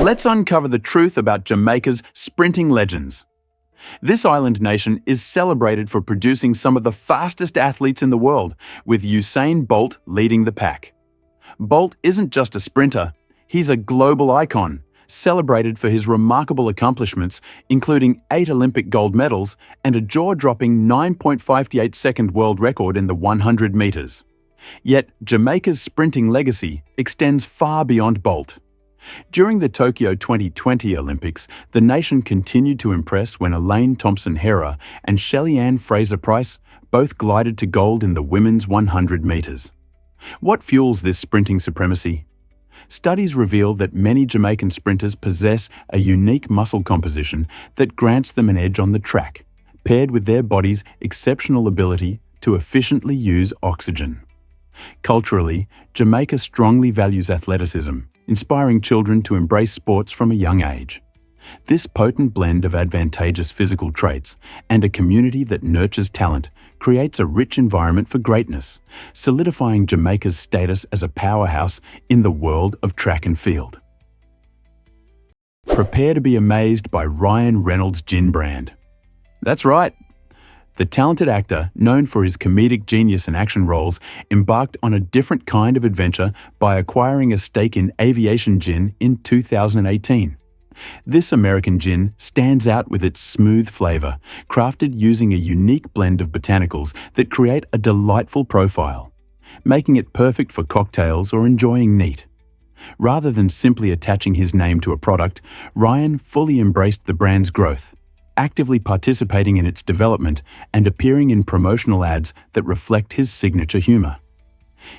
Let's uncover the truth about Jamaica's sprinting legends. This island nation is celebrated for producing some of the fastest athletes in the world, with Usain Bolt leading the pack. Bolt isn't just a sprinter, he's a global icon, celebrated for his remarkable accomplishments, including 8 Olympic gold medals and a jaw-dropping 9.58-second world record in the 100 meters. Yet, Jamaica's sprinting legacy extends far beyond Bolt. During the Tokyo 2020 Olympics, the nation continued to impress when Elaine Thompson-Herah and Shelly-Ann Fraser-Pryce both glided to gold in the women's 100 meters. What fuels this sprinting supremacy? Studies reveal that many Jamaican sprinters possess a unique muscle composition that grants them an edge on the track, paired with their body's exceptional ability to efficiently use oxygen. Culturally, Jamaica strongly values athleticism, inspiring children to embrace sports from a young age. This potent blend of advantageous physical traits and a community that nurtures talent creates a rich environment for greatness, solidifying Jamaica's status as a powerhouse in the world of track and field. Prepare to be amazed by Ryan Reynolds' gin brand. That's right. The talented actor, known for his comedic genius and action roles, embarked on a different kind of adventure by acquiring a stake in Aviation Gin in 2018. This American gin stands out with its smooth flavor, crafted using a unique blend of botanicals that create a delightful profile, making it perfect for cocktails or enjoying neat. Rather than simply attaching his name to a product, Ryan fully embraced the brand's growth, actively participating in its development and appearing in promotional ads that reflect his signature humor.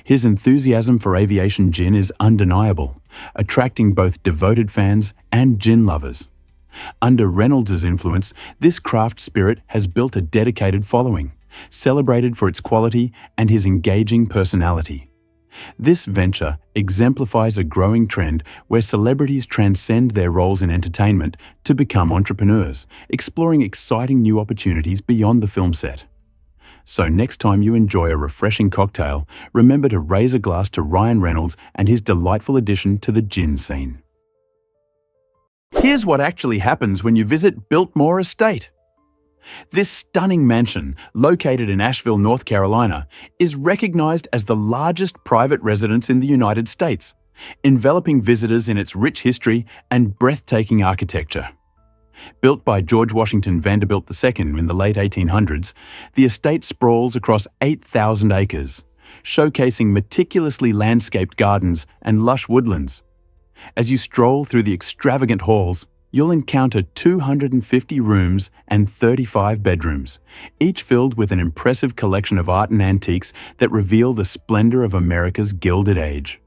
His enthusiasm for Aviation Gin is undeniable, attracting both devoted fans and gin lovers. Under Reynolds' influence, this craft spirit has built a dedicated following, celebrated for its quality and his engaging personality. This venture exemplifies a growing trend where celebrities transcend their roles in entertainment to become entrepreneurs, exploring exciting new opportunities beyond the film set. So next time you enjoy a refreshing cocktail, remember to raise a glass to Ryan Reynolds and his delightful addition to the gin scene. Here's what actually happens when you visit Biltmore Estate. This stunning mansion, located in Asheville, North Carolina, is recognized as the largest private residence in the United States, enveloping visitors in its rich history and breathtaking architecture. Built by George Washington Vanderbilt II in the late 1800s, the estate sprawls across 8,000 acres, showcasing meticulously landscaped gardens and lush woodlands. As you stroll through the extravagant halls, you'll encounter 250 rooms and 35 bedrooms, each filled with an impressive collection of art and antiques that reveal the splendor of America's Gilded Age.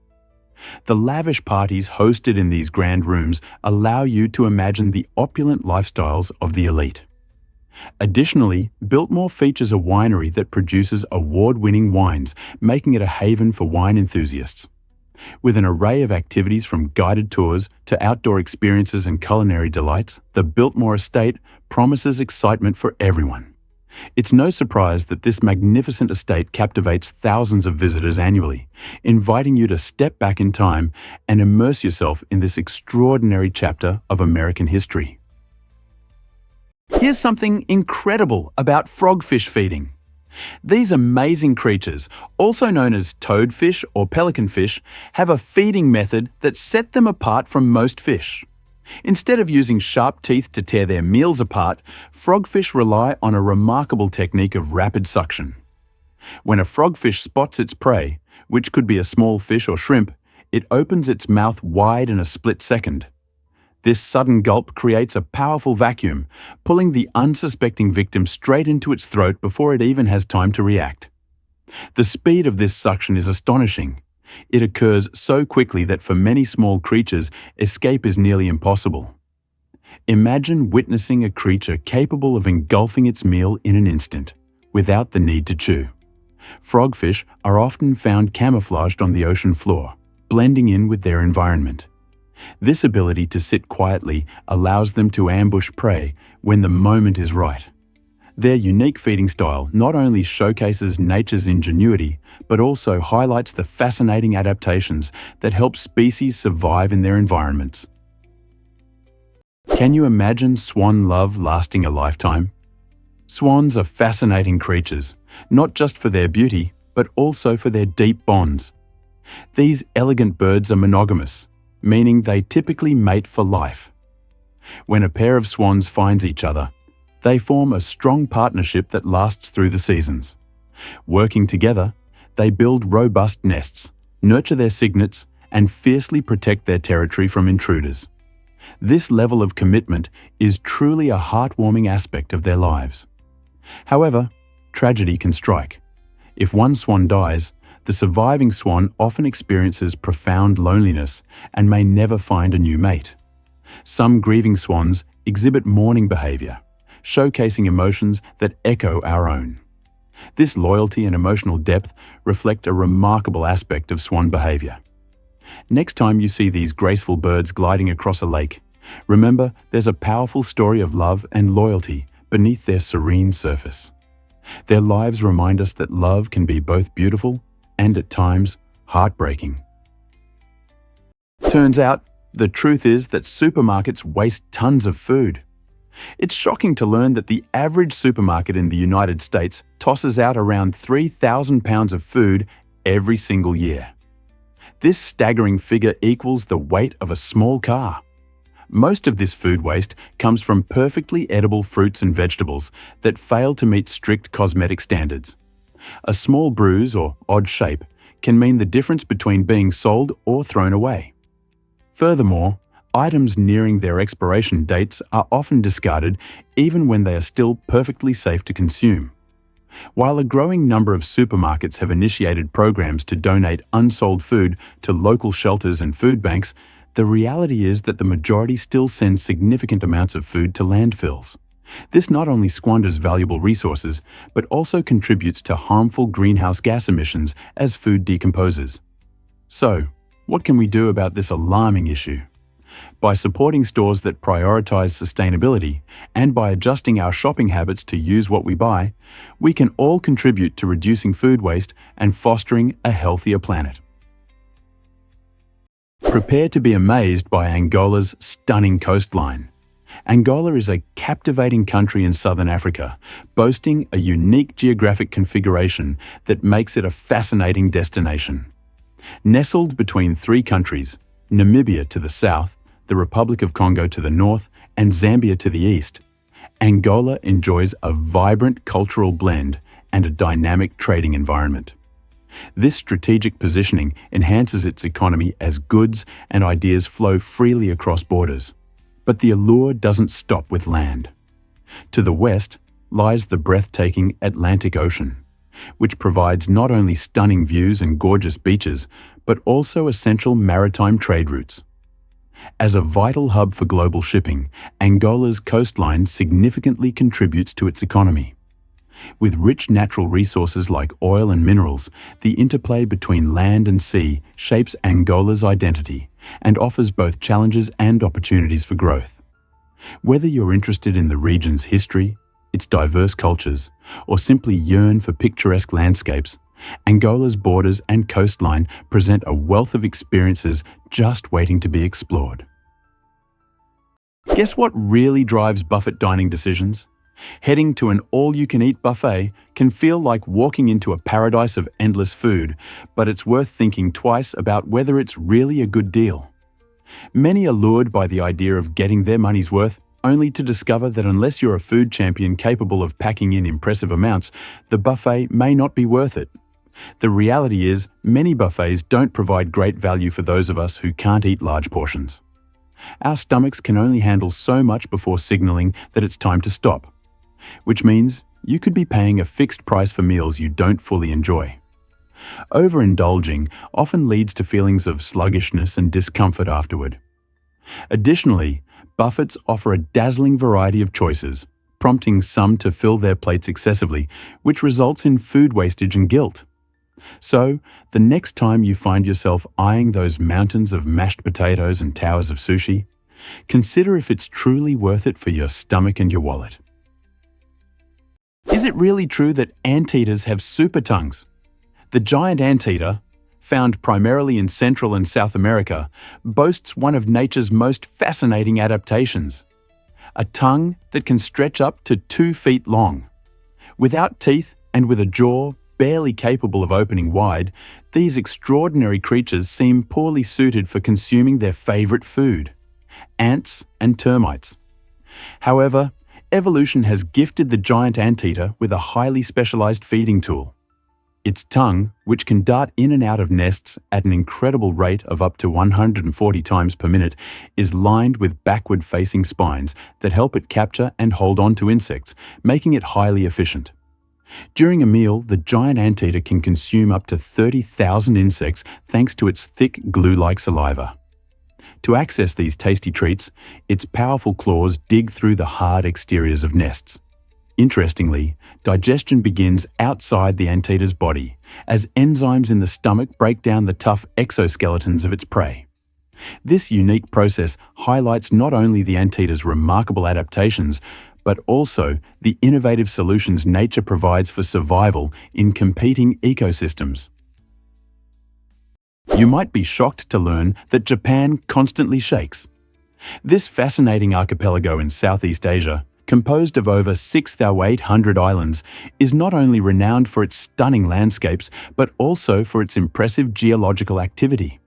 The lavish parties hosted in these grand rooms allow you to imagine the opulent lifestyles of the elite. Additionally, Biltmore features a winery that produces award-winning wines, making it a haven for wine enthusiasts. With an array of activities from guided tours to outdoor experiences and culinary delights, the Biltmore Estate promises excitement for everyone. It's no surprise that this magnificent estate captivates thousands of visitors annually, inviting you to step back in time and immerse yourself in this extraordinary chapter of American history. Here's something incredible about frogfish feeding. These amazing creatures, also known as toadfish or pelicanfish, have a feeding method that sets them apart from most fish. Instead of using sharp teeth to tear their meals apart, frogfish rely on a remarkable technique of rapid suction. When a frogfish spots its prey, which could be a small fish or shrimp, it opens its mouth wide in a split second. This sudden gulp creates a powerful vacuum, pulling the unsuspecting victim straight into its throat before it even has time to react. The speed of this suction is astonishing. It occurs so quickly that for many small creatures, escape is nearly impossible. Imagine witnessing a creature capable of engulfing its meal in an instant, without the need to chew. Frogfish are often found camouflaged on the ocean floor, blending in with their environment. This ability to sit quietly allows them to ambush prey when the moment is right. Their unique feeding style not only showcases nature's ingenuity, but also highlights the fascinating adaptations that help species survive in their environments. Can you imagine swan love lasting a lifetime? Swans are fascinating creatures, not just for their beauty, but also for their deep bonds. These elegant birds are monogamous, meaning they typically mate for life. When a pair of swans finds each other, they form a strong partnership that lasts through the seasons. Working together, they build robust nests, nurture their cygnets, and fiercely protect their territory from intruders. This level of commitment is truly a heartwarming aspect of their lives. However, tragedy can strike. If one swan dies, the surviving swan often experiences profound loneliness and may never find a new mate. Some grieving swans exhibit mourning behavior, showcasing emotions that echo our own. This loyalty and emotional depth reflect a remarkable aspect of swan behavior. Next time you see these graceful birds gliding across a lake, remember there's a powerful story of love and loyalty beneath their serene surface. Their lives remind us that love can be both beautiful and at times heartbreaking. Turns out, the truth is that supermarkets waste tons of food. It's shocking to learn that the average supermarket in the United States tosses out around 3,000 pounds of food every single year. This staggering figure equals the weight of a small car. Most of this food waste comes from perfectly edible fruits and vegetables that fail to meet strict cosmetic standards. A small bruise or odd shape can mean the difference between being sold or thrown away. Furthermore, items nearing their expiration dates are often discarded even when they are still perfectly safe to consume. While a growing number of supermarkets have initiated programs to donate unsold food to local shelters and food banks, the reality is that the majority still send significant amounts of food to landfills. This not only squanders valuable resources, but also contributes to harmful greenhouse gas emissions as food decomposes. So, what can we do about this alarming issue? By supporting stores that prioritize sustainability and by adjusting our shopping habits to use what we buy, we can all contribute to reducing food waste and fostering a healthier planet. Prepare to be amazed by Angola's stunning coastline. Angola is a captivating country in southern Africa, boasting a unique geographic configuration that makes it a fascinating destination. Nestled between three countries, Namibia to the south, the Republic of Congo to the north, and Zambia to the east, Angola enjoys a vibrant cultural blend and a dynamic trading environment. This strategic positioning enhances its economy as goods and ideas flow freely across borders. But the allure doesn't stop with land. To the west lies the breathtaking Atlantic Ocean, which provides not only stunning views and gorgeous beaches, but also essential maritime trade routes. As a vital hub for global shipping, Angola's coastline significantly contributes to its economy. With rich natural resources like oil and minerals, the interplay between land and sea shapes Angola's identity and offers both challenges and opportunities for growth. Whether you're interested in the region's history, its diverse cultures, or simply yearn for picturesque landscapes, Angola's borders and coastline present a wealth of experiences just waiting to be explored. Guess what really drives buffet dining decisions? Heading to an all-you-can-eat buffet can feel like walking into a paradise of endless food, but it's worth thinking twice about whether it's really a good deal. Many are lured by the idea of getting their money's worth, only to discover that unless you're a food champion capable of packing in impressive amounts, the buffet may not be worth it. The reality is, many buffets don't provide great value for those of us who can't eat large portions. Our stomachs can only handle so much before signaling that it's time to stop, which means you could be paying a fixed price for meals you don't fully enjoy. Overindulging often leads to feelings of sluggishness and discomfort afterward. Additionally, buffets offer a dazzling variety of choices, prompting some to fill their plates excessively, which results in food wastage and guilt. So, the next time you find yourself eyeing those mountains of mashed potatoes and towers of sushi, consider if it's truly worth it for your stomach and your wallet. Is it really true that anteaters have super tongues? The giant anteater, found primarily in Central and South America, boasts one of nature's most fascinating adaptations. a tongue that can stretch up to 2 feet long. Without teeth and with a jaw barely capable of opening wide, these extraordinary creatures seem poorly suited for consuming their favorite food, ants and termites. However, evolution has gifted the giant anteater with a highly specialized feeding tool. Its tongue, which can dart in and out of nests at an incredible rate of up to 140 times per minute, is lined with backward-facing spines that help it capture and hold on to insects, making it highly efficient. During a meal, the giant anteater can consume up to 30,000 insects thanks to its thick, glue-like saliva. To access these tasty treats, its powerful claws dig through the hard exteriors of nests. Interestingly, digestion begins outside the anteater's body, as enzymes in the stomach break down the tough exoskeletons of its prey. This unique process highlights not only the anteater's remarkable adaptations, but also the innovative solutions nature provides for survival in competing ecosystems. You might be shocked to learn that Japan constantly shakes. This fascinating archipelago in Southeast Asia, composed of over 6,800 islands, is not only renowned for its stunning landscapes, but also for its impressive geological activity.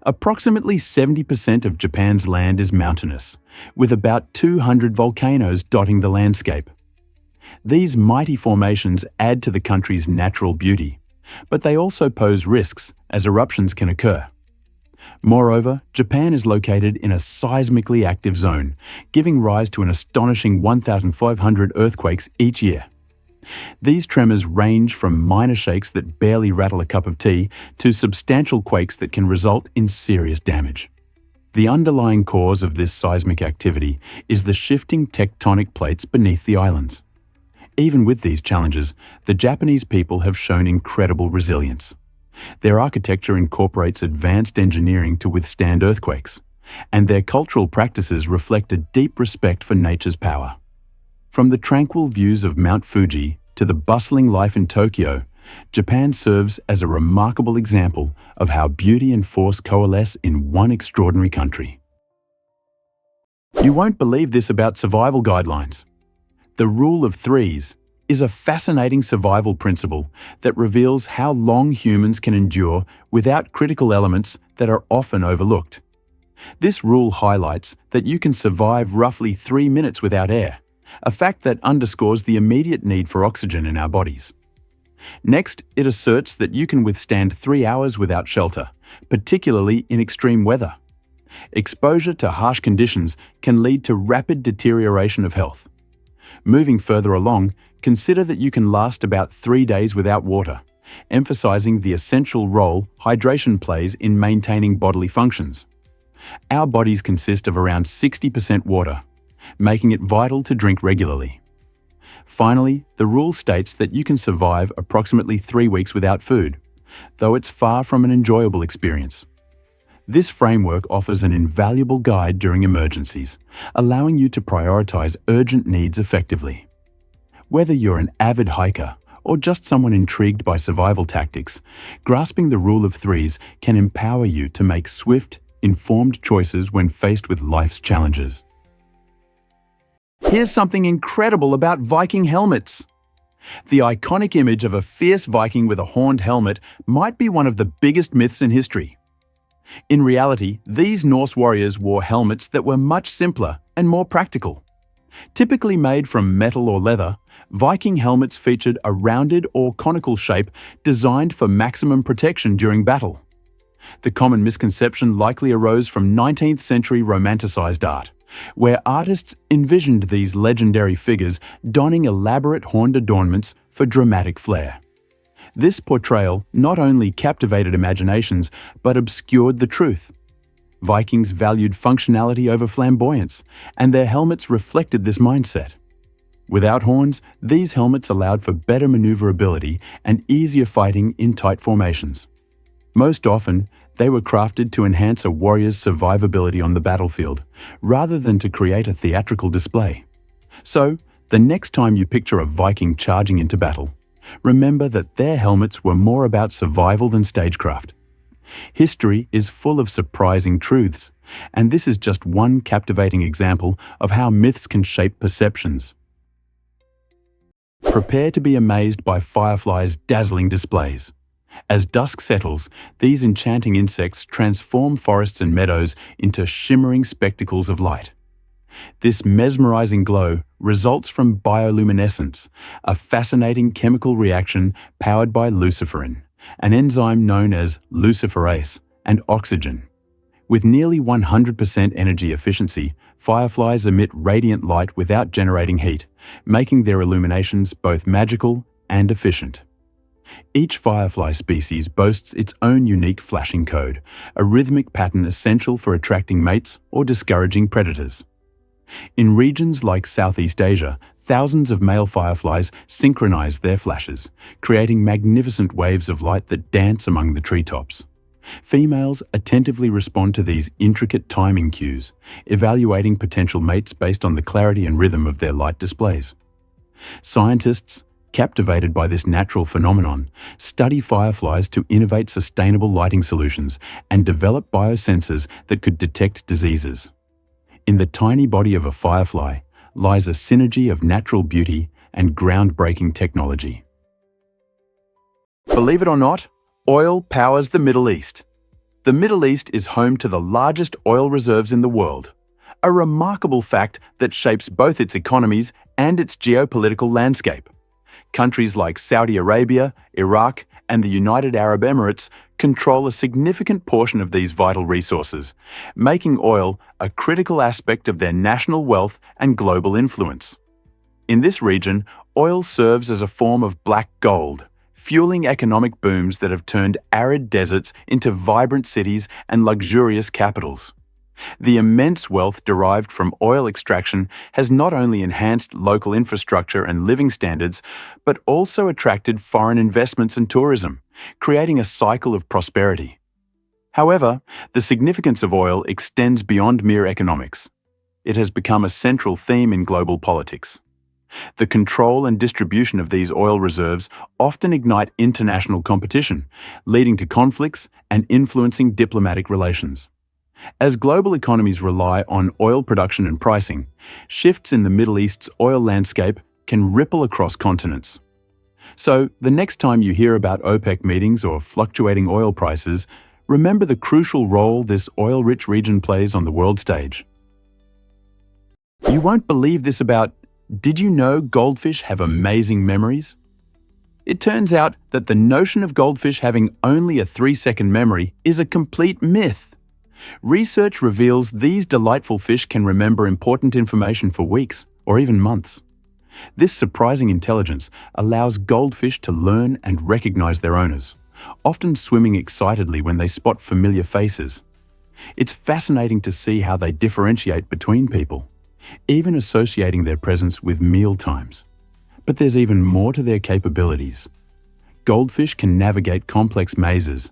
Approximately 70% of Japan's land is mountainous, with about 200 volcanoes dotting the landscape. These mighty formations add to the country's natural beauty, but they also pose risks as eruptions can occur. Moreover, Japan is located in a seismically active zone, giving rise to an astonishing 1,500 earthquakes each year. These tremors range from minor shakes that barely rattle a cup of tea to substantial quakes that can result in serious damage. The underlying cause of this seismic activity is the shifting tectonic plates beneath the islands. Even with these challenges, the Japanese people have shown incredible resilience. Their architecture incorporates advanced engineering to withstand earthquakes, and their cultural practices reflect a deep respect for nature's power. From the tranquil views of Mount Fuji to the bustling life in Tokyo, Japan serves as a remarkable example of how beauty and force coalesce in one extraordinary country. You won't believe this about survival guidelines. The rule of threes is a fascinating survival principle that reveals how long humans can endure without critical elements that are often overlooked. This rule highlights that you can survive roughly 3 minutes without air, a fact that underscores the immediate need for oxygen in our bodies. Next, it asserts that you can withstand 3 hours without shelter, particularly in extreme weather. Exposure to harsh conditions can lead to rapid deterioration of health. Moving further along, consider that you can last about 3 days without water, emphasizing the essential role hydration plays in maintaining bodily functions. Our bodies consist of around 60% water, making it vital to drink regularly. Finally, the rule states that you can survive approximately 3 weeks without food, though it's far from an enjoyable experience. This framework offers an invaluable guide during emergencies, allowing you to prioritize urgent needs effectively. Whether you're an avid hiker or just someone intrigued by survival tactics, grasping the rule of threes can empower you to make swift, informed choices when faced with life's challenges. Here's something incredible about Viking helmets. The iconic image of a fierce Viking with a horned helmet might be one of the biggest myths in history. In reality, these Norse warriors wore helmets that were much simpler and more practical. Typically made from metal or leather, Viking helmets featured a rounded or conical shape designed for maximum protection during battle. The common misconception likely arose from 19th century romanticized art, where artists envisioned these legendary figures donning elaborate horned adornments for dramatic flair. This portrayal not only captivated imaginations, but obscured the truth. Vikings valued functionality over flamboyance, and their helmets reflected this mindset. Without horns, these helmets allowed for better maneuverability and easier fighting in tight formations. Most often, they were crafted to enhance a warrior's survivability on the battlefield, rather than to create a theatrical display. So, the next time you picture a Viking charging into battle, remember that their helmets were more about survival than stagecraft. History is full of surprising truths, And this is just one captivating example of how myths can shape perceptions. Prepare to be amazed by fireflies' dazzling displays. As dusk settles, these enchanting insects transform forests and meadows into shimmering spectacles of light. This mesmerizing glow results from bioluminescence, a fascinating chemical reaction powered by luciferin, an enzyme known as luciferase, and oxygen. With nearly 100% energy efficiency, fireflies emit radiant light without generating heat, making their illuminations both magical and efficient. Each firefly species boasts its own unique flashing code, a rhythmic pattern essential for attracting mates or discouraging predators. In regions like Southeast Asia, thousands of male fireflies synchronize their flashes, creating magnificent waves of light that dance among the treetops. Females attentively respond to these intricate timing cues, evaluating potential mates based on the clarity and rhythm of their light displays. Scientists, captivated by this natural phenomenon, study fireflies to innovate sustainable lighting solutions and develop biosensors that could detect diseases. In the tiny body of a firefly lies a synergy of natural beauty and groundbreaking technology. Believe it or not, oil powers the Middle East. The Middle East is home to the largest oil reserves in the world, a remarkable fact that shapes both its economies and its geopolitical landscape. Countries like Saudi Arabia, Iraq, and the United Arab Emirates control a significant portion of these vital resources, making oil a critical aspect of their national wealth and global influence. In this region, oil serves as a form of black gold, fueling economic booms that have turned arid deserts into vibrant cities and luxurious capitals. The immense wealth derived from oil extraction has not only enhanced local infrastructure and living standards, but also attracted foreign investments and tourism, creating a cycle of prosperity. However, the significance of oil extends beyond mere economics. It has become a central theme in global politics. The control and distribution of these oil reserves often ignite international competition, leading to conflicts and influencing diplomatic relations. As global economies rely on oil production and pricing, shifts in the Middle East's oil landscape can ripple across continents. So, the next time you hear about OPEC meetings or fluctuating oil prices, remember the crucial role this oil-rich region plays on the world stage. You won't believe this about, did you know goldfish have amazing memories? It turns out that the notion of goldfish having only a 3-second memory is a complete myth. Research reveals these delightful fish can remember important information for weeks or even months. This surprising intelligence allows goldfish to learn and recognize their owners, often swimming excitedly when they spot familiar faces. It's fascinating to see how they differentiate between people, even associating their presence with meal times. But there's even more to their capabilities. Goldfish can navigate complex mazes,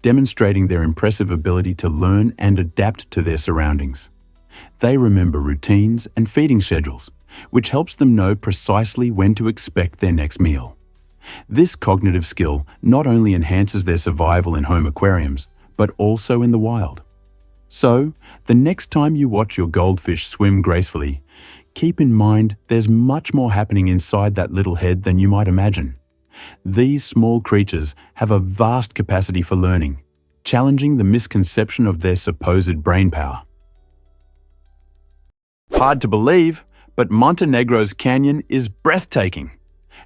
demonstrating their impressive ability to learn and adapt to their surroundings. They remember routines and feeding schedules, which helps them know precisely when to expect their next meal. This cognitive skill not only enhances their survival in home aquariums, but also in the wild. So, the next time you watch your goldfish swim gracefully, keep in mind there's much more happening inside that little head than you might imagine. These small creatures have a vast capacity for learning, challenging the misconception of their supposed brain power. Hard to believe, but Montenegro's canyon is breathtaking.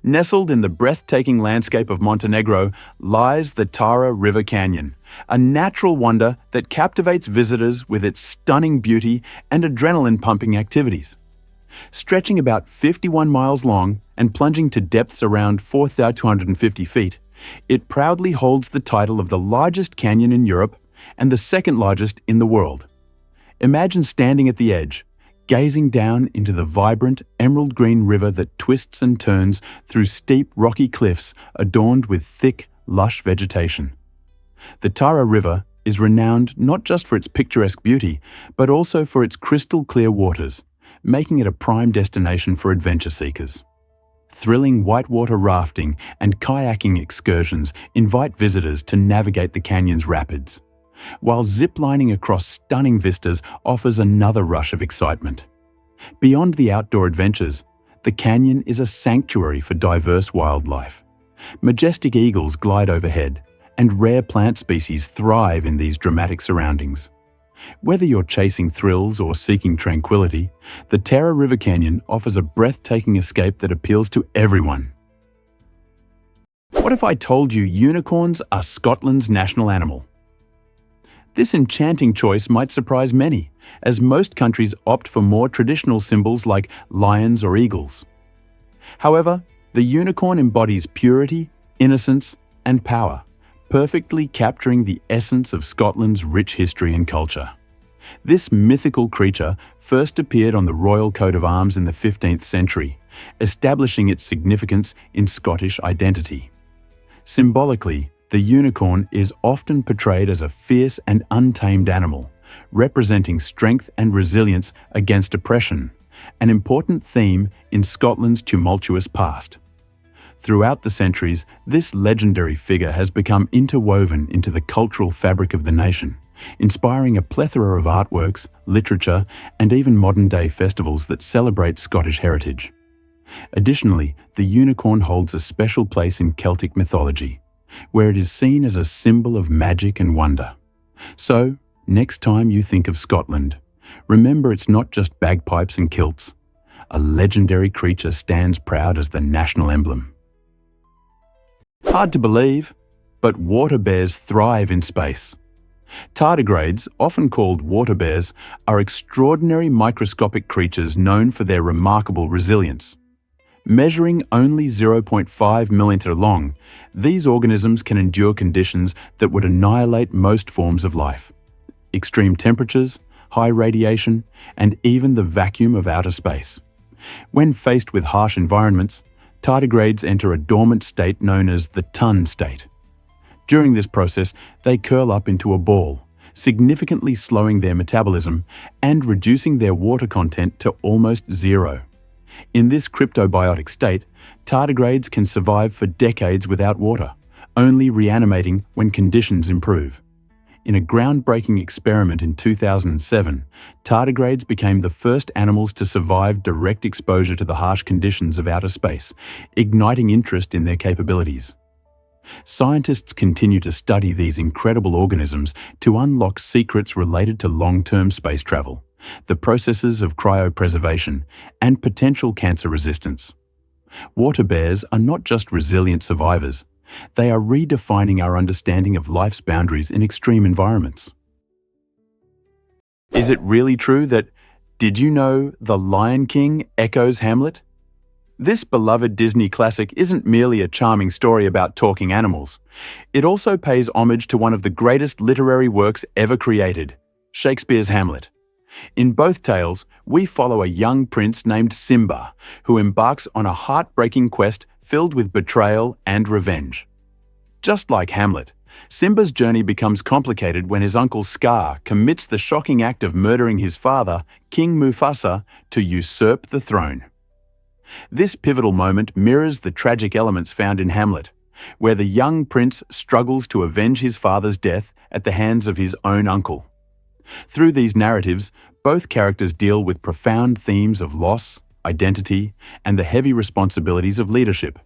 Nestled in the breathtaking landscape of Montenegro lies the Tara River Canyon, a natural wonder that captivates visitors with its stunning beauty and adrenaline-pumping activities. Stretching about 51 miles long and plunging to depths around 4,250 feet, it proudly holds the title of the largest canyon in Europe and the second largest in the world. Imagine standing at the edge, gazing down into the vibrant emerald green river that twists and turns through steep rocky cliffs adorned with thick, lush vegetation. The Tara River is renowned not just for its picturesque beauty, but also for its crystal clear waters, making it a prime destination for adventure seekers. Thrilling whitewater rafting and kayaking excursions invite visitors to navigate the canyon's rapids, while ziplining across stunning vistas offers another rush of excitement. Beyond the outdoor adventures, the canyon is a sanctuary for diverse wildlife. Majestic eagles glide overhead, and rare plant species thrive in these dramatic surroundings. Whether you're chasing thrills or seeking tranquility, the Tara River Canyon offers a breathtaking escape that appeals to everyone. What if I told you unicorns are Scotland's national animal? This enchanting choice might surprise many, as most countries opt for more traditional symbols like lions or eagles. However, the unicorn embodies purity, innocence, and power, perfectly capturing the essence of Scotland's rich history and culture. This mythical creature first appeared on the royal coat of arms in the 15th century, establishing its significance in Scottish identity. Symbolically, the unicorn is often portrayed as a fierce and untamed animal, representing strength and resilience against oppression, an important theme in Scotland's tumultuous past. Throughout the centuries, this legendary figure has become interwoven into the cultural fabric of the nation, inspiring a plethora of artworks, literature, and even modern-day festivals that celebrate Scottish heritage. Additionally, the unicorn holds a special place in Celtic mythology, where it is seen as a symbol of magic and wonder. So, next time you think of Scotland, remember it's not just bagpipes and kilts. A legendary creature stands proud as the national emblem. Hard to believe, but water bears thrive in space. Tardigrades, often called water bears, are extraordinary microscopic creatures known for their remarkable resilience. Measuring only 0.5 mm long, these organisms can endure conditions that would annihilate most forms of life. Extreme temperatures, high radiation, and even the vacuum of outer space. When faced with harsh environments, tardigrades enter a dormant state known as the ton state. During this process, they curl up into a ball, significantly slowing their metabolism and reducing their water content to almost zero. In this cryptobiotic state, tardigrades can survive for decades without water, only reanimating when conditions improve. In a groundbreaking experiment in 2007, tardigrades became the first animals to survive direct exposure to the harsh conditions of outer space, igniting interest in their capabilities. Scientists continue to study these incredible organisms to unlock secrets related to long-term space travel, the processes of cryopreservation, and potential cancer resistance. Water bears are not just resilient survivors, they are redefining our understanding of life's boundaries in extreme environments. Is it really true that, did you know, The Lion King echoes Hamlet? This beloved Disney classic isn't merely a charming story about talking animals. It also pays homage to one of the greatest literary works ever created, Shakespeare's Hamlet. In both tales, we follow a young prince named Simba, who embarks on a heartbreaking quest filled with betrayal and revenge. Just like Hamlet, Simba's journey becomes complicated when his uncle Scar commits the shocking act of murdering his father, King Mufasa, to usurp the throne. This pivotal moment mirrors the tragic elements found in Hamlet, where the young prince struggles to avenge his father's death at the hands of his own uncle. Through these narratives, both characters deal with profound themes of loss, identity, and the heavy responsibilities of leadership,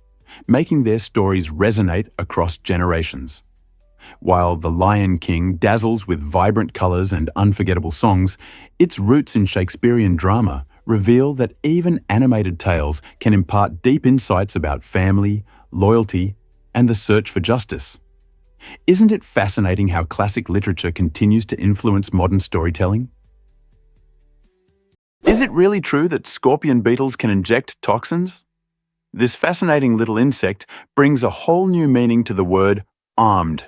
making their stories resonate across generations. While The Lion King dazzles with vibrant colors and unforgettable songs, its roots in Shakespearean drama reveal that even animated tales can impart deep insights about family, loyalty, and the search for justice. Isn't it fascinating how classic literature continues to influence modern storytelling? Is it really true that scorpion beetles can inject toxins? This fascinating little insect brings a whole new meaning to the word armed.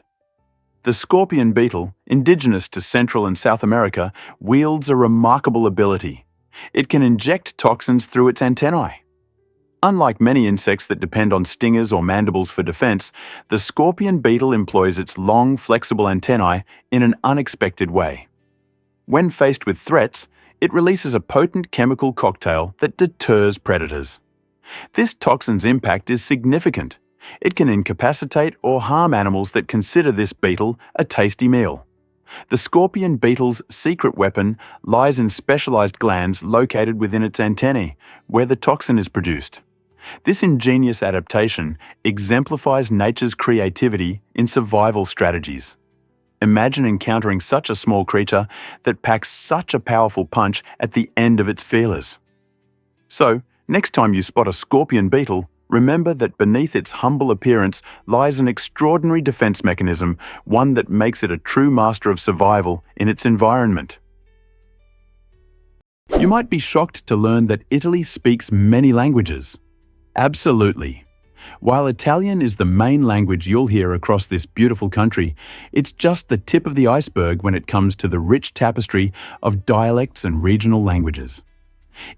The scorpion beetle, indigenous to Central and South America, wields a remarkable ability. It can inject toxins through its antennae. Unlike many insects that depend on stingers or mandibles for defense, the scorpion beetle employs its long, flexible antennae in an unexpected way. When faced with threats, it releases a potent chemical cocktail that deters predators. This toxin's impact is significant. It can incapacitate or harm animals that consider this beetle a tasty meal. The scorpion beetle's secret weapon lies in specialized glands located within its antennae, where the toxin is produced. This ingenious adaptation exemplifies nature's creativity in survival strategies. Imagine encountering such a small creature that packs such a powerful punch at the end of its feelers. So, next time you spot a scorpion beetle, remember that beneath its humble appearance lies an extraordinary defense mechanism, one that makes it a true master of survival in its environment. You might be shocked to learn that Italy speaks many languages. Absolutely. While Italian is the main language you'll hear across this beautiful country, it's just the tip of the iceberg when it comes to the rich tapestry of dialects and regional languages.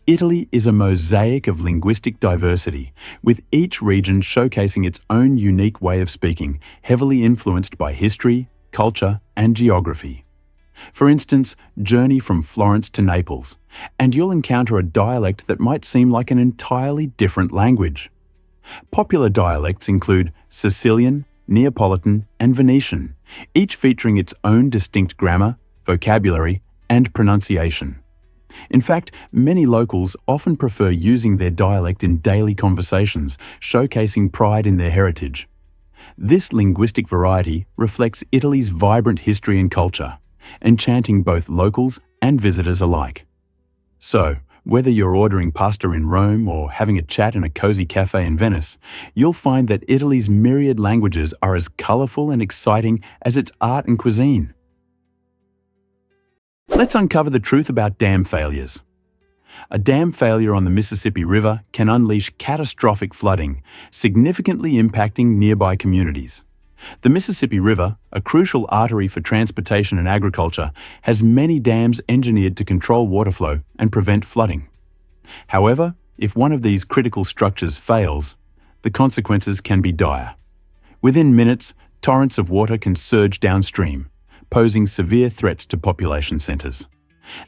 Italy is a mosaic of linguistic diversity, with each region showcasing its own unique way of speaking, heavily influenced by history, culture, and geography. For instance, journey from Florence to Naples, and you'll encounter a dialect that might seem like an entirely different language. Popular dialects include Sicilian, Neapolitan, and Venetian, each featuring its own distinct grammar, vocabulary, and pronunciation. In fact, many locals often prefer using their dialect in daily conversations, showcasing pride in their heritage. This linguistic variety reflects Italy's vibrant history and culture, enchanting both locals and visitors alike. So, whether you're ordering pasta in Rome or having a chat in a cozy cafe in Venice, you'll find that Italy's myriad languages are as colorful and exciting as its art and cuisine. Let's uncover the truth about dam failures. A dam failure on the Mississippi River can unleash catastrophic flooding, significantly impacting nearby communities. The Mississippi River, a crucial artery for transportation and agriculture, has many dams engineered to control water flow and prevent flooding. However, if one of these critical structures fails, the consequences can be dire. Within minutes, torrents of water can surge downstream, posing severe threats to population centers.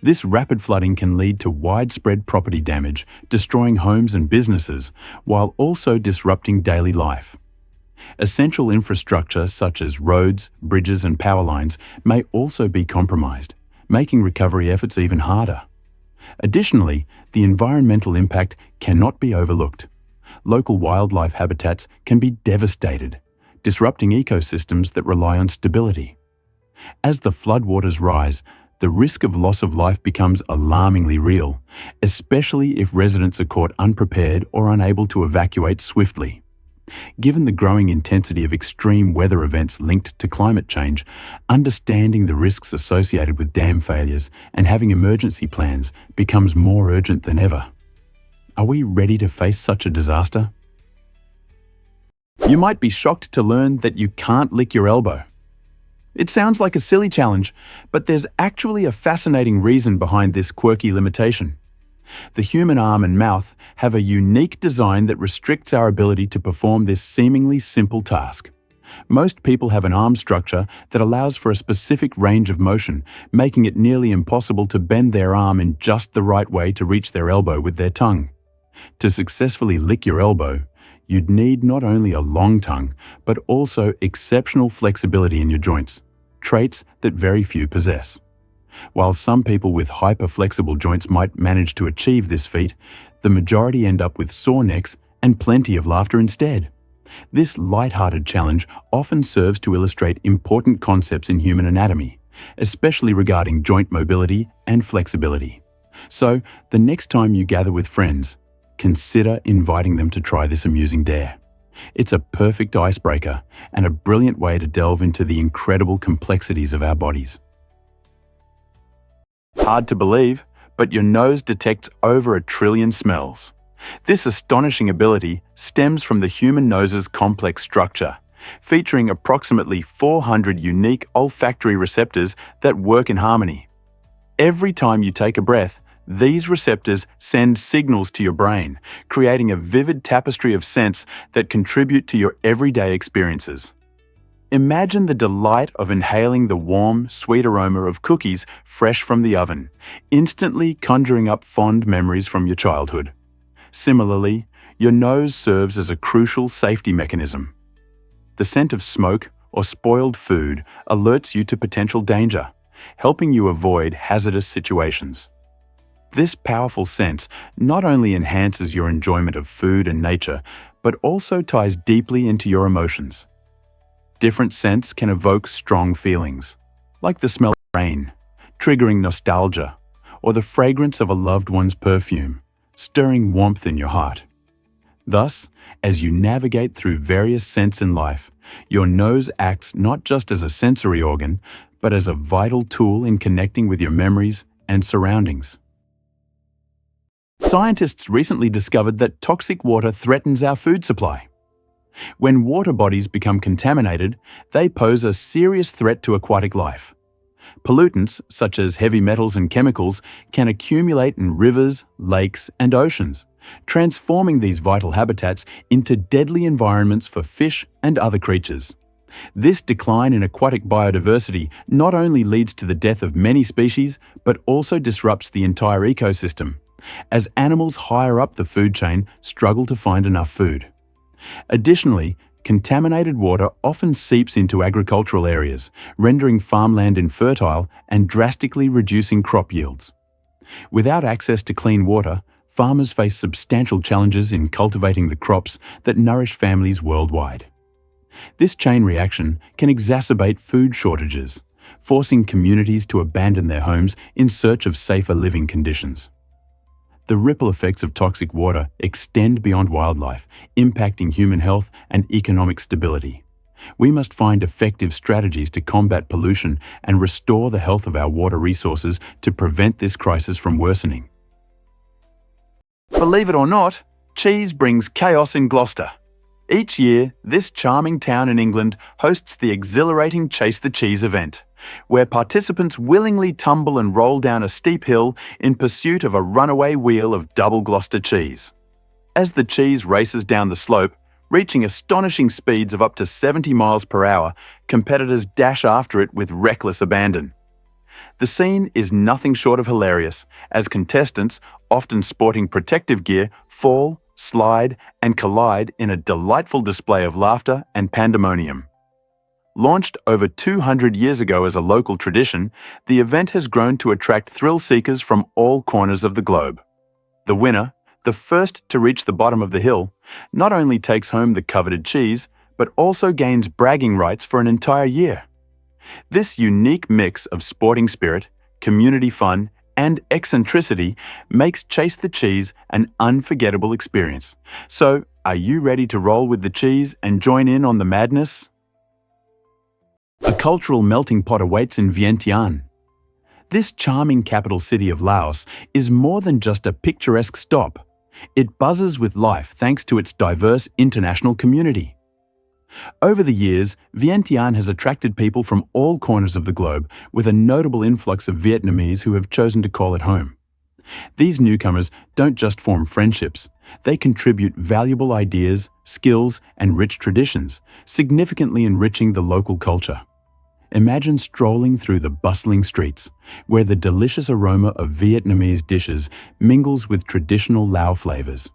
This rapid flooding can lead to widespread property damage, destroying homes and businesses, while also disrupting daily life. Essential infrastructure such as roads, bridges, and power lines may also be compromised, making recovery efforts even harder. Additionally, the environmental impact cannot be overlooked. Local wildlife habitats can be devastated, disrupting ecosystems that rely on stability. As the floodwaters rise, the risk of loss of life becomes alarmingly real, especially if residents are caught unprepared or unable to evacuate swiftly. Given the growing intensity of extreme weather events linked to climate change, understanding the risks associated with dam failures and having emergency plans becomes more urgent than ever. Are we ready to face such a disaster? You might be shocked to learn that you can't lick your elbow. It sounds like a silly challenge, but there's actually a fascinating reason behind this quirky limitation. The human arm and mouth have a unique design that restricts our ability to perform this seemingly simple task. Most people have an arm structure that allows for a specific range of motion, making it nearly impossible to bend their arm in just the right way to reach their elbow with their tongue. To successfully lick your elbow, you'd need not only a long tongue, but also exceptional flexibility in your joints, traits that very few possess. While some people with hyper-flexible joints might manage to achieve this feat, the majority end up with sore necks and plenty of laughter instead. This light-hearted challenge often serves to illustrate important concepts in human anatomy, especially regarding joint mobility and flexibility. So, the next time you gather with friends, consider inviting them to try this amusing dare. It's a perfect icebreaker and a brilliant way to delve into the incredible complexities of our bodies. Hard to believe, but your nose detects over 1 trillion smells. This astonishing ability stems from the human nose's complex structure, featuring approximately 400 unique olfactory receptors that work in harmony. Every time you take a breath, these receptors send signals to your brain, creating a vivid tapestry of scents that contribute to your everyday experiences. Imagine the delight of inhaling the warm, sweet aroma of cookies fresh from the oven, instantly conjuring up fond memories from your childhood. Similarly, your nose serves as a crucial safety mechanism. The scent of smoke or spoiled food alerts you to potential danger, helping you avoid hazardous situations. This powerful sense not only enhances your enjoyment of food and nature, but also ties deeply into your emotions. Different scents can evoke strong feelings, like the smell of rain, triggering nostalgia, or the fragrance of a loved one's perfume, stirring warmth in your heart. Thus, as you navigate through various scents in life, your nose acts not just as a sensory organ, but as a vital tool in connecting with your memories and surroundings. Scientists recently discovered that toxic water threatens our food supply. When water bodies become contaminated, they pose a serious threat to aquatic life. Pollutants, such as heavy metals and chemicals, can accumulate in rivers, lakes, and oceans, transforming these vital habitats into deadly environments for fish and other creatures. This decline in aquatic biodiversity not only leads to the death of many species, but also disrupts the entire ecosystem, as animals higher up the food chain struggle to find enough food. Additionally, contaminated water often seeps into agricultural areas, rendering farmland infertile and drastically reducing crop yields. Without access to clean water, farmers face substantial challenges in cultivating the crops that nourish families worldwide. This chain reaction can exacerbate food shortages, forcing communities to abandon their homes in search of safer living conditions. The ripple effects of toxic water extend beyond wildlife, impacting human health and economic stability. We must find effective strategies to combat pollution and restore the health of our water resources to prevent this crisis from worsening. Believe it or not, cheese brings chaos in Gloucester. Each year, this charming town in England hosts the exhilarating Chase the Cheese event, where participants willingly tumble and roll down a steep hill in pursuit of a runaway wheel of double Gloucester cheese. As the cheese races down the slope, reaching astonishing speeds of up to 70 miles per hour, competitors dash after it with reckless abandon. The scene is nothing short of hilarious, as contestants, often sporting protective gear, fall, slide, and collide in a delightful display of laughter and pandemonium. Launched over 200 years ago as a local tradition, the event has grown to attract thrill seekers from all corners of the globe. The winner, the first to reach the bottom of the hill, not only takes home the coveted cheese, but also gains bragging rights for an entire year. This unique mix of sporting spirit, community fun, and eccentricity makes Chase the Cheese an unforgettable experience. So, are you ready to roll with the cheese and join in on the madness? A cultural melting pot awaits in Vientiane. This charming capital city of Laos is more than just a picturesque stop. It buzzes with life thanks to its diverse international community. Over the years, Vientiane has attracted people from all corners of the globe, with a notable influx of Vietnamese who have chosen to call it home. These newcomers don't just form friendships, they contribute valuable ideas, skills, and rich traditions, significantly enriching the local culture. Imagine strolling through the bustling streets, where the delicious aroma of Vietnamese dishes mingles with traditional Lao flavors.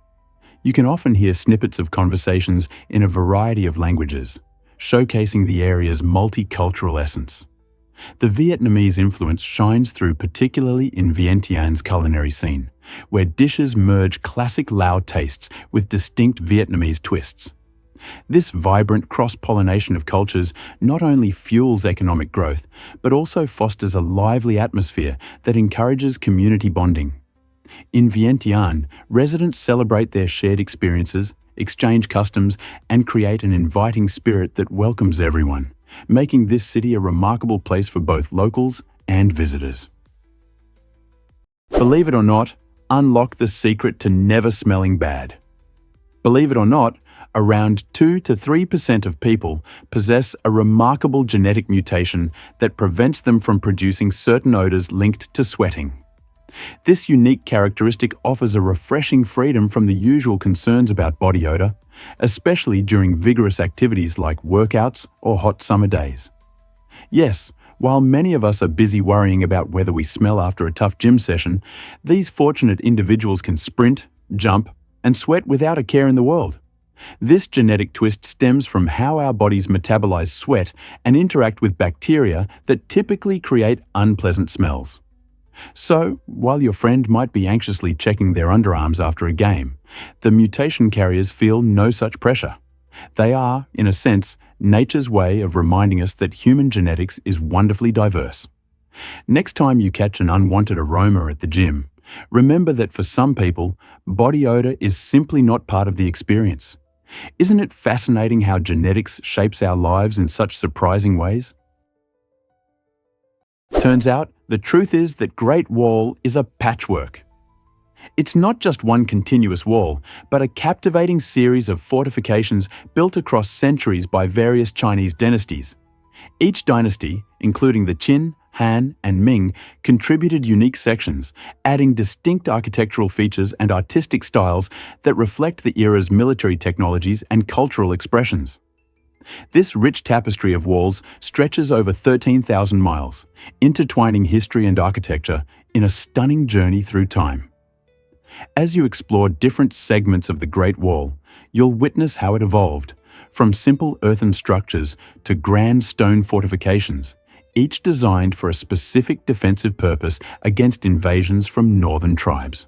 You can often hear snippets of conversations in a variety of languages, showcasing the area's multicultural essence. The Vietnamese influence shines through particularly in Vientiane's culinary scene, where dishes merge classic Lao tastes with distinct Vietnamese twists. This vibrant cross-pollination of cultures not only fuels economic growth, but also fosters a lively atmosphere that encourages community bonding. In Vientiane, residents celebrate their shared experiences, exchange customs, and create an inviting spirit that welcomes everyone, making this city a remarkable place for both locals and visitors. Believe it or not, unlock the secret to never smelling bad. Believe it or not, around 2 to 3% of people possess a remarkable genetic mutation that prevents them from producing certain odors linked to sweating. This unique characteristic offers a refreshing freedom from the usual concerns about body odor, especially during vigorous activities like workouts or hot summer days. Yes, while many of us are busy worrying about whether we smell after a tough gym session, these fortunate individuals can sprint, jump, and sweat without a care in the world. This genetic twist stems from how our bodies metabolize sweat and interact with bacteria that typically create unpleasant smells. So, while your friend might be anxiously checking their underarms after a game, the mutation carriers feel no such pressure. They are, in a sense, nature's way of reminding us that human genetics is wonderfully diverse. Next time you catch an unwanted aroma at the gym, remember that for some people, body odor is simply not part of the experience. Isn't it fascinating how genetics shapes our lives in such surprising ways? Turns out, the truth is that Great Wall is a patchwork. It's not just one continuous wall, but a captivating series of fortifications built across centuries by various Chinese dynasties. Each dynasty, including the Qin, Han, and Ming, contributed unique sections, adding distinct architectural features and artistic styles that reflect the era's military technologies and cultural expressions. This rich tapestry of walls stretches over 13,000 miles, intertwining history and architecture in a stunning journey through time. As you explore different segments of the Great Wall, you'll witness how it evolved, from simple earthen structures to grand stone fortifications, each designed for a specific defensive purpose against invasions from northern tribes.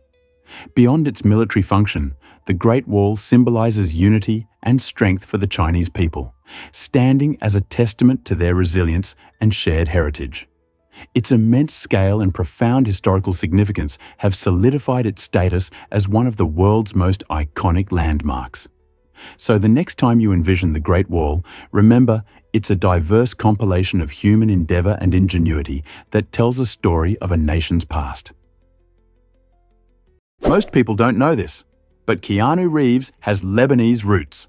Beyond its military function, the Great Wall symbolizes unity and strength for the Chinese people, standing as a testament to their resilience and shared heritage. Its immense scale and profound historical significance have solidified its status as one of the world's most iconic landmarks. So the next time you envision the Great Wall, remember it's a diverse compilation of human endeavor and ingenuity that tells a story of a nation's past. Most people don't know this, but Keanu Reeves has Lebanese roots.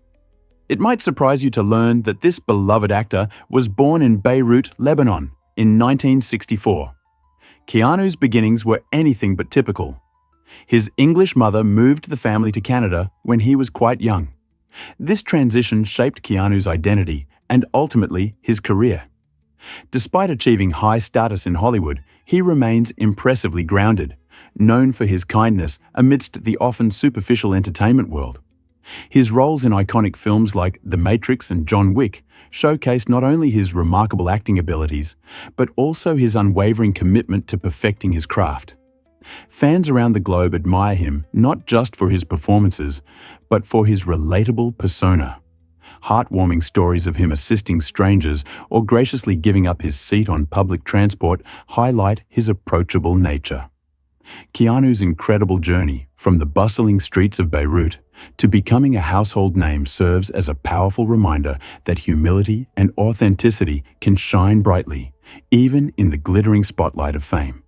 It might surprise you to learn that this beloved actor was born in Beirut, Lebanon, in 1964. Keanu's beginnings were anything but typical. His English mother moved the family to Canada when he was quite young. This transition shaped Keanu's identity and ultimately his career. Despite achieving high status in Hollywood, he remains impressively grounded, known for his kindness amidst the often superficial entertainment world. His roles in iconic films like The Matrix and John Wick showcase not only his remarkable acting abilities, but also his unwavering commitment to perfecting his craft. Fans around the globe admire him not just for his performances, but for his relatable persona. Heartwarming stories of him assisting strangers or graciously giving up his seat on public transport highlight his approachable nature. Keanu's incredible journey from the bustling streets of Beirut to becoming a household name serves as a powerful reminder that humility and authenticity can shine brightly, even in the glittering spotlight of fame.